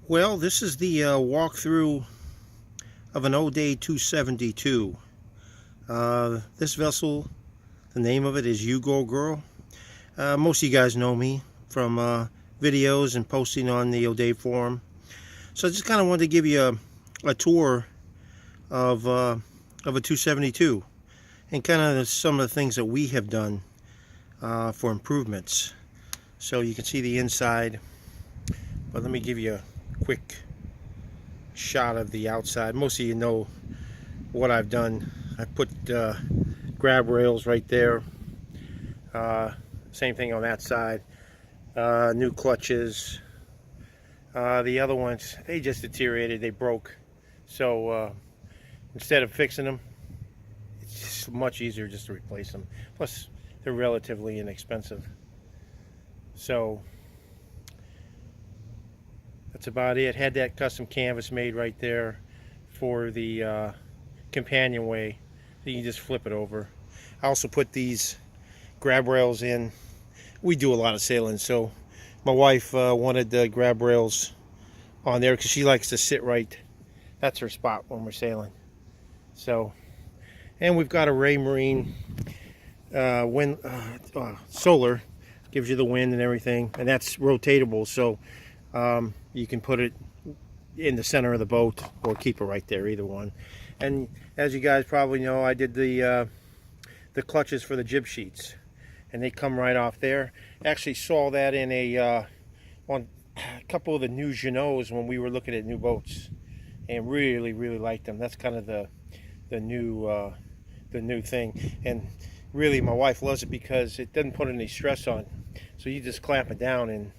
Well, this is the walkthrough of an Oday 272. This vessel, the name of it is You Go Girl. Most of you guys know me from videos and posting on the Oday forum. So I just kind of wanted to give you a tour of a 272 and kind of some of the things that we have done for improvements. So you can see the inside, but let me give you a quick shot of the outside. Most of you know what I've done. I put grab rails right there. Same thing on that side. New clutches. The other ones, they just deteriorated, they broke. So instead of fixing them, it's just much easier just to replace them. Plus, they're relatively inexpensive. So that's about it. Had that custom canvas made right there for the companionway. You can just flip it over. I also put these grab rails in. We do a lot of sailing, so my wife wanted the grab rails on there because she likes to sit right. That's her spot when we're sailing. So, and we've got a Ray Marine wind solar, gives you the wind and everything, and that's rotatable, so you can put it in the center of the boat or keep it right there, either one. And as you guys probably know, I did the clutches for the jib sheets, and they come right off there. Actually saw that in on a couple of the new Genots when we were looking at new boats, and really liked them. That's kind of the new thing, and really my wife loves it because it doesn't put any stress on. So you just clamp it down and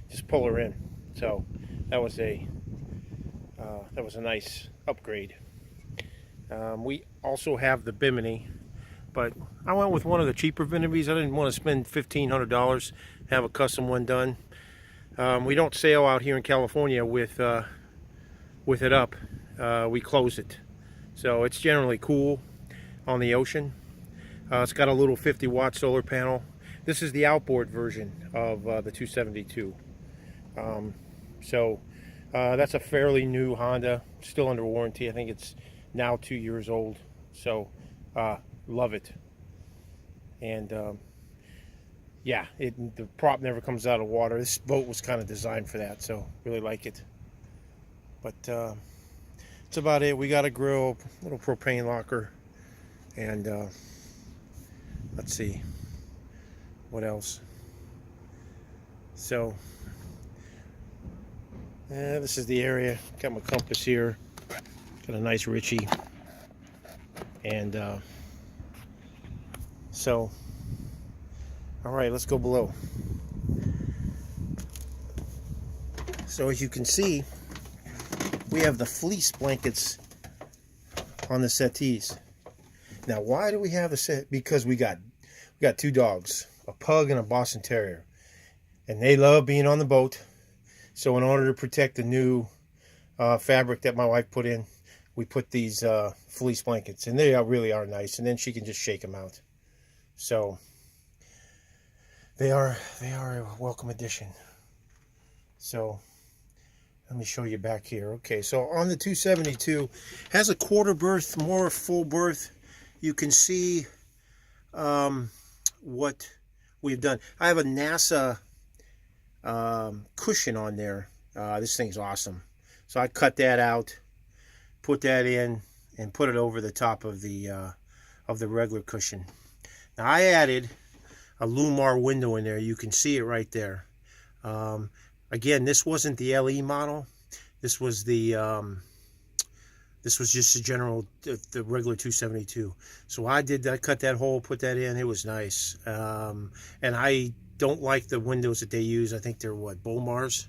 just pull her in. So that was a nice upgrade. We also have the bimini, but I went with one of the cheaper biminis. I didn't want to spend $1,500 to have a custom one done. We don't sail out here in California with it up. We close it, so it's generally cool on the ocean. It's got a little 50-watt solar panel. This is the outboard version of the 272. So that's a fairly new Honda, still under warranty. I think it's now 2 years old. So love it. And yeah, the prop never comes out of water. This boat was kind of designed for that, so really like it. But that's about it. We got a grill, little propane locker, and let's see what else. So this is the area. Got my compass here. Got a nice Ritchie, and so all right, let's go below. So as you can see, we have the fleece blankets on the settees. Now, why do we have the set? Because we got two dogs, a pug and a Boston Terrier, and they love being on the boat. So in order to protect the new fabric that my wife put in, we put these fleece blankets, and they really are nice. And then she can just shake them out. So they are a welcome addition. So let me show you back here. Okay, so on the 272, has a quarter berth, more full berth. You can see what we've done. I have a NASA cushion on there. This thing's awesome. So I cut that out, put that in, and put it over the top of the regular cushion. Now I added a Lumar window in there. You can see it right there. Again, this wasn't the LE model. This was the this was just the general, the regular 272. So I did that, cut that hole, put that in. It was nice. And I don't like the windows that they use. I think they're what, Bomars?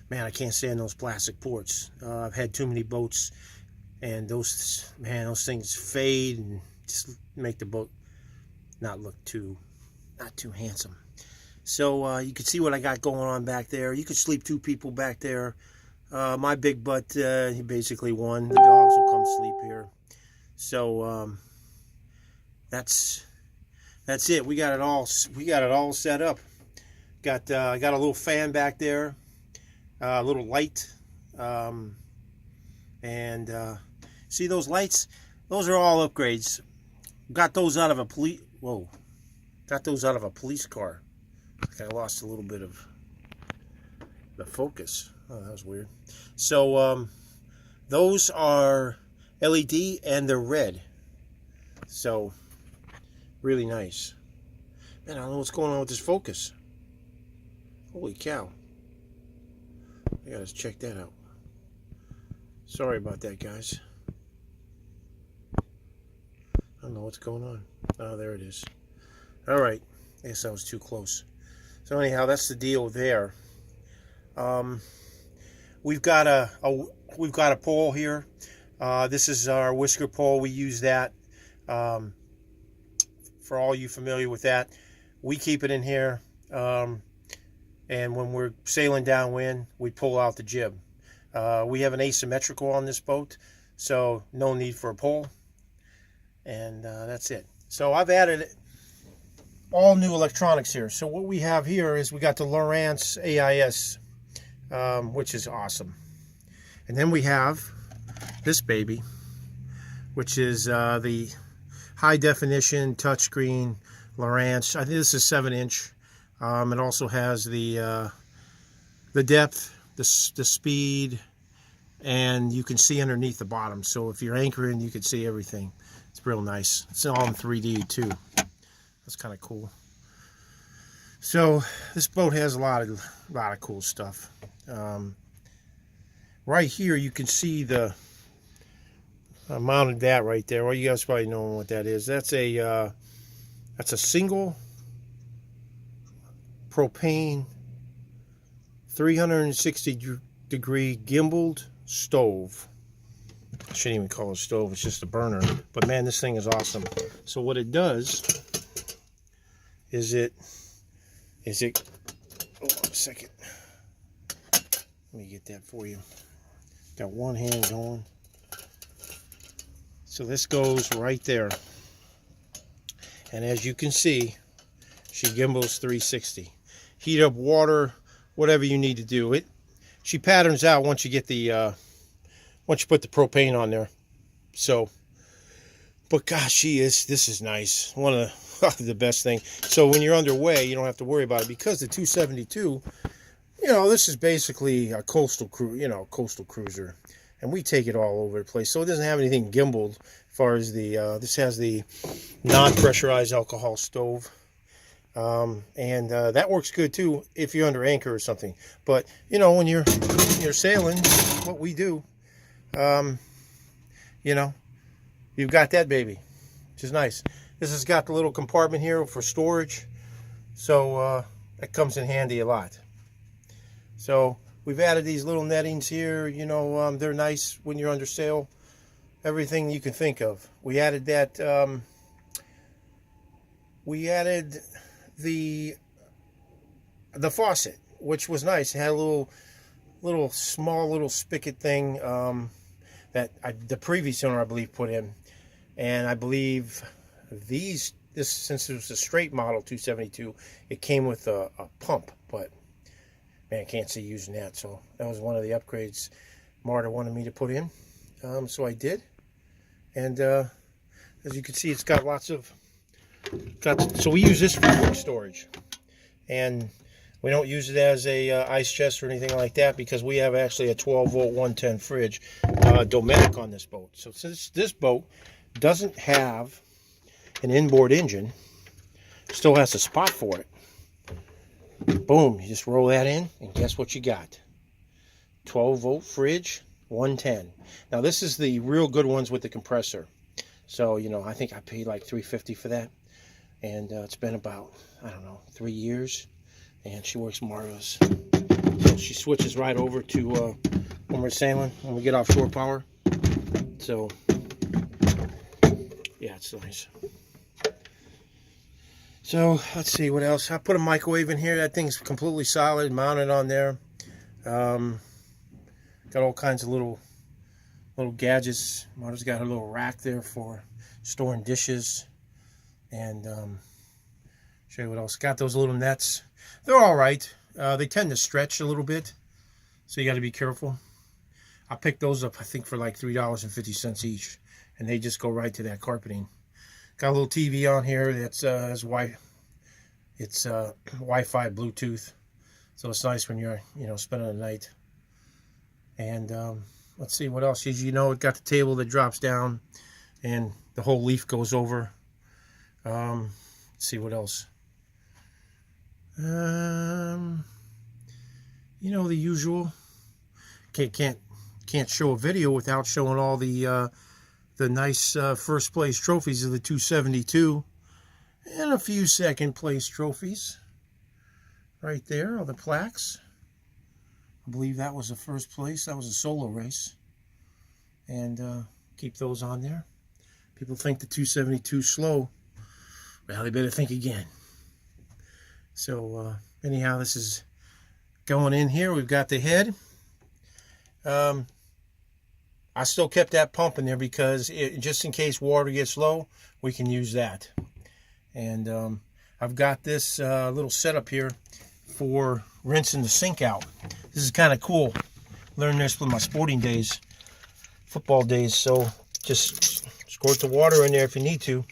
Man, I can't stand those plastic ports. I've had too many boats, and those things fade and just make the boat not too handsome. So you can see what I got going on back there. You could sleep two people back there. My big butt, he basically won. The dogs will come sleep here. So that's it. We got it all set up. Got a little fan back there, a little light And see those lights? Those are all upgrades. Got those out of a police. Whoa! Got those out of a police car. I lost a little bit of the focus. Oh, that was weird. So those are LED and they're red. So really nice. Man, I don't know what's going on with this focus. Holy cow. I gotta check that out. Sorry about that, guys. I don't know what's going on. Oh, there it is. Alright. I guess I was too close. So anyhow, that's the deal there. We've got a pole here. This is our whisker pole. We use that. For all you familiar with that, we keep it in here. And when we're sailing downwind, we pull out the jib. We have an asymmetrical on this boat, so no need for a pole. And that's it. So I've added all new electronics here. So what we have here is we got the Lowrance AIS, which is awesome. And then we have this baby, which is the high definition touchscreen Lowrance. I think this is 7-inch. It also has the depth, the speed, and you can see underneath the bottom. So if you're anchoring, you can see everything. It's real nice. It's all in 3D too. That's kind of cool. So this boat has a lot of cool stuff. Right here, you can see I mounted that right there. Well, you guys probably know what that is. That's a single propane 360 degree gimbaled stove. I shouldn't even call it a stove, it's just a burner. But man, this thing is awesome. So what it does is hold on a second. Let me get that for you. Got one hand going. So this goes right there. And as you can see, she gimbals 360. Heat up water, whatever you need to do. She patterns out once you get once you put the propane on there. So, but gosh, this is nice. One of the best things. So when you're underway, you don't have to worry about it because the 272, this is basically a coastal cruiser, and we take it all over the place. So it doesn't have anything gimbaled as far as this has the non-pressurized alcohol stove. And that works good too if you're under anchor or something. But when you're sailing, what we do, you've got that baby, which is nice. This has got the little compartment here for storage, so that comes in handy a lot. So we've added these little nettings here. They're nice when you're under sail. Everything you can think of. We added that. We added the faucet, which was nice. It had a small little spigot thing that the previous owner, I believe, put in, and I believe since it was a straight model 272, it came with a pump, but man, I can't see using that. So that was one of the upgrades Marta wanted me to put in, so I did. And as you can see, it's got so we use this for quick storage, and we don't use it as a ice chest or anything like that because we have actually a 12-volt 110 fridge Domestic on this boat. So since this boat doesn't have an inboard engine, still has a spot for it, boom, you just roll that in and guess what you got? 12-volt fridge 110. Now this is the real good ones with the compressor. So I think I paid like $350 for that. And it's been about, I don't know, 3 years, and she works marvelous. So she switches right over to when we're sailing, when we get offshore power. So yeah, it's nice. So let's see what else. I put a microwave in here. That thing's completely solid, mounted on there. Got all kinds of little gadgets. Marta's got her little rack there for storing dishes. And show you what else. Got those little nets. They're all right. They tend to stretch a little bit, so you got to be careful. I picked those up, I think, for like $3.50 each, and they just go right to that carpeting. Got a little TV on here that's Wi-Fi Bluetooth, so it's nice when you're spending the night. And let's see what else. As you know, it got the table that drops down, and the whole leaf goes over. Let's see what else. The usual. Can't show a video without showing all the nice first place trophies of the 272, and a few second place trophies right there, all the plaques. I believe that was the first place. That was a solo race, and keep those on there. People think the 272 is slow. Well, they better think again. So anyhow, this is going in here. We've got the head. I still kept that pump in there because just in case water gets low, we can use that. And I've got this little setup here for rinsing the sink out. This is kind of cool. Learned this with my sporting days, football days. So just squirt the water in there if you need to,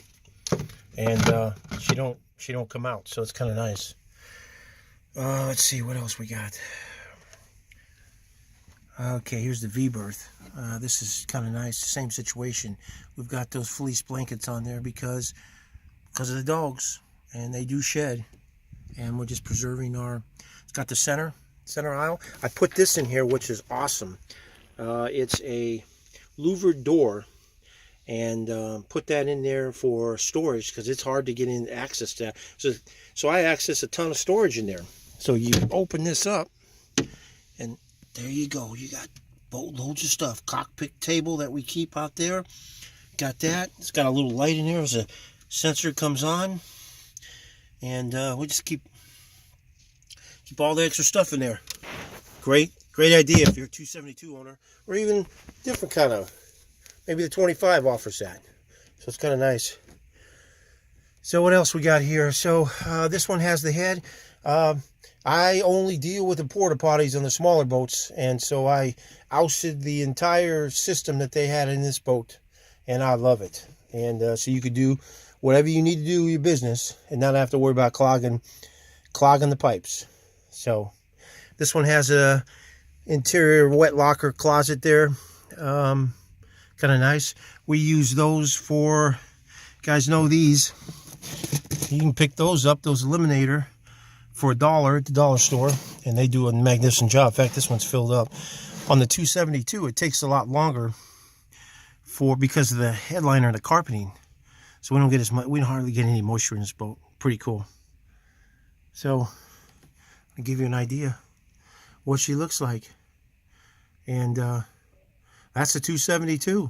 and she don't come out. So it's kind of nice. Let's see what else we got. Okay, here's the V-berth. This is kind of nice. Same situation. We've got those fleece blankets on there because of the dogs, and they do shed. And we're just preserving our. It's got the center aisle. I put this in here, which is awesome. It's a louvered door, and put that in there for storage because it's hard to get in access to that. So I access a ton of storage in there. So you open this up, and there you go. You got loads of stuff. Cockpit table that we keep out there. Got that. It's got a little light in there as a sensor comes on. And we just keep all the extra stuff in there. Great idea if you're a 272 owner. Or even different kind of. Maybe the 25 offers that. So it's kind of nice. So what else we got here? So this one has the head. I only deal with the porta potties on the smaller boats, and so I ousted the entire system that they had in this boat, and I love it. And so you could do whatever you need to do with your business and not have to worry about clogging the pipes. So this one has a interior wet locker closet there. Kind of nice. We use those for, guys know these. You can pick those up, those Eliminator, for $1 at the dollar store, and they do a magnificent job. In fact, this one's filled up. On the 272, it takes a lot longer because of the headliner and the carpeting. So we don't get as much. We don't hardly get any moisture in this boat. Pretty cool. So I'll give you an idea what she looks like, and that's the 272.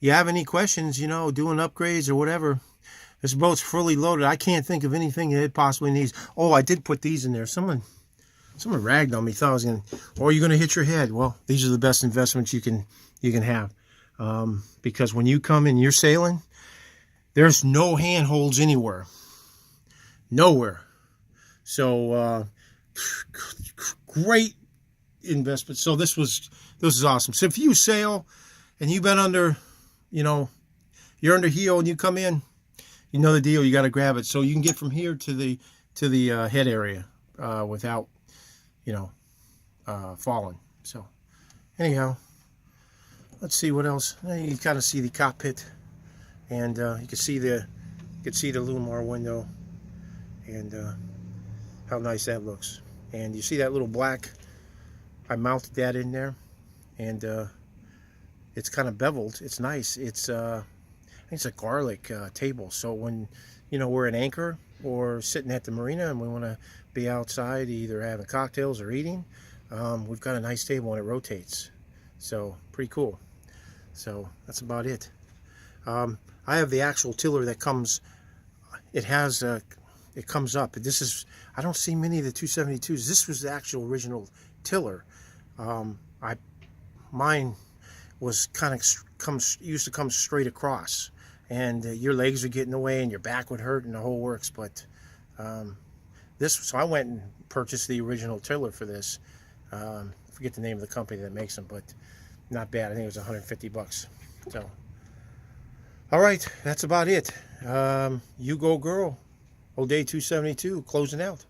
You have any questions, doing upgrades or whatever? This boat's fully loaded. I can't think of anything that it possibly needs. Oh, I did put these in there. Someone ragged on me. Thought I was gonna. Or you're gonna hit your head. Well, these are the best investments you can have, because when you come in, you're sailing. There's no handholds anywhere. Nowhere. So great investment. So this is awesome. So if you sail and you've been under, you're under heel and you come in. You know the deal. You got to grab it so you can get from here to the head area without falling. So anyhow, let's see what else. You kind of see the cockpit, and you can see the Lumar window, and how nice that looks. And you see that little black. I mounted that in there, and it's kind of beveled. It's nice. It's I think it's a garlic table. So when we're at anchor or sitting at the marina and we want to be outside either having cocktails or eating, we've got a nice table and it rotates. So pretty cool. So that's about it. I have the actual tiller that comes. It comes up. This is, I don't see many of the 272s. This was the actual original tiller. Mine was used to come straight across, and your legs would get in the way and your back would hurt and the whole works. But so I went and purchased the original tiller for this. forget the name of the company that makes them, but not bad. I think it was 150 bucks. So, all right, that's about it. You go, girl. Oday 272 closing out.